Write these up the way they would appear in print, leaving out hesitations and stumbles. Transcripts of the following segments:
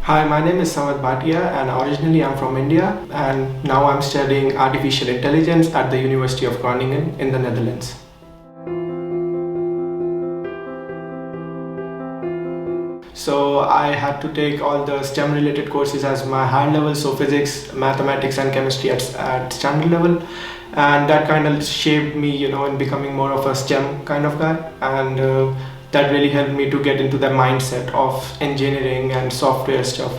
Hi, my name is Samad Bhatia and originally I'm from India and now I'm studying artificial intelligence at the University of Groningen in the Netherlands. So I had to take all the STEM related courses as my higher level, so physics, mathematics and chemistry at standard level, and that kind of shaped me, in becoming more of a STEM kind of guy, and that really helped me to get into the mindset of engineering and software stuff.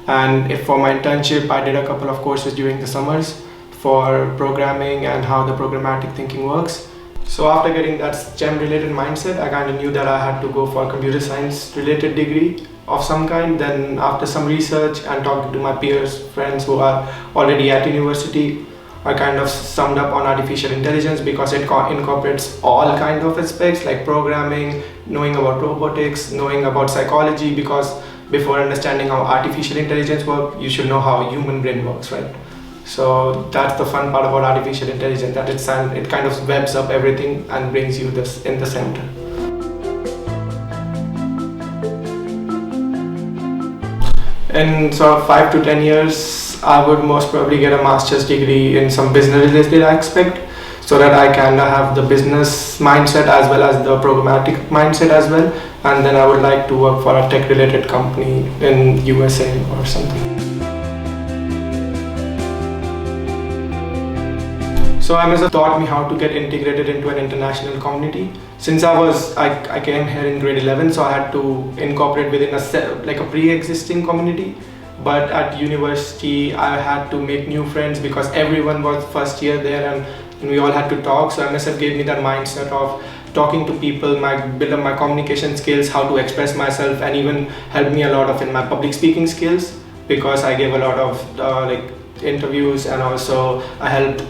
And if for my internship, I did a couple of courses during the summers for programming and how the programmatic thinking works. So after getting that STEM related mindset, I kind of knew that I had to go for a computer science related degree of some kind. Then after some research and talking to my peers, friends who are already at university, I kind of summed up on artificial intelligence because it incorporates all kind of aspects like programming, knowing about robotics, knowing about psychology, because before understanding how artificial intelligence works, you should know how human brain works, right? So that's the fun part about artificial intelligence, that it kind of webs up everything and brings you this in the center. In sort of 5 to 10 years, I would most probably get a master's degree in some business related aspect so that I can have the business mindset as well as the programmatic mindset as well. And then I would like to work for a tech related company in USA or something. So MSF taught me how to get integrated into an international community. Since I came here in grade 11, so I had to incorporate within a pre-existing community. But at university, I had to make new friends because everyone was first year there and we all had to talk. So MSF gave me that mindset of talking to people, build up my communication skills, how to express myself, and even helped me a lot of in my public speaking skills because I gave a lot of interviews, and also I helped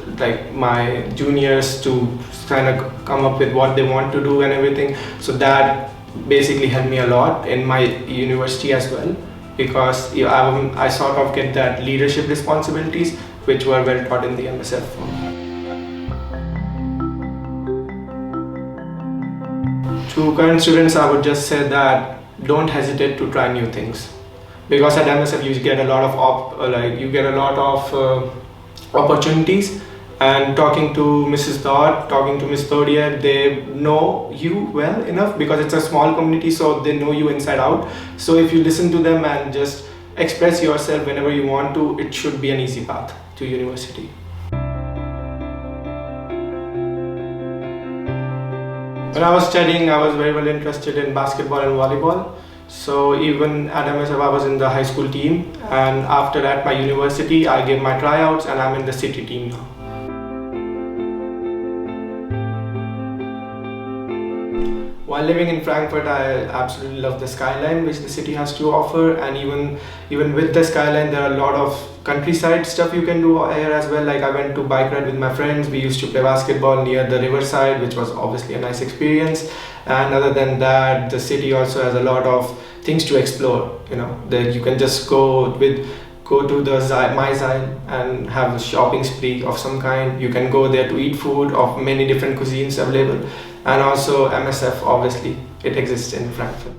my juniors to kind of come up with what they want to do and everything. So that basically helped me a lot in my university as well because I sort of get that leadership responsibilities which were well taught in the MSF. To current students, I would just say that don't hesitate to try new things. Because at MSF you get a lot of opportunities, and talking to Mrs. Dodd, talking to Ms. Thodier, they know you well enough because it's a small community, so they know you inside out. So if you listen to them and just express yourself whenever you want to, it should be an easy path to university. When I was studying, I was very well interested in basketball and volleyball. So even at MSF, I was in the high school team, and after that, my university, I gave my tryouts, and I'm in the city team now. While living in Frankfurt, I absolutely love the skyline which the city has to offer, and even with the skyline, there are a lot of countryside stuff you can do here as well. Like I went to bike ride with my friends. We used to play basketball near the riverside, which was obviously a nice experience. And other than that, the city also has a lot of things to explore. That you can just go to the Maizheim and have a shopping spree of some kind. You can go there to eat food of many different cuisines available. And also MSF, obviously, it exists in Frankfurt.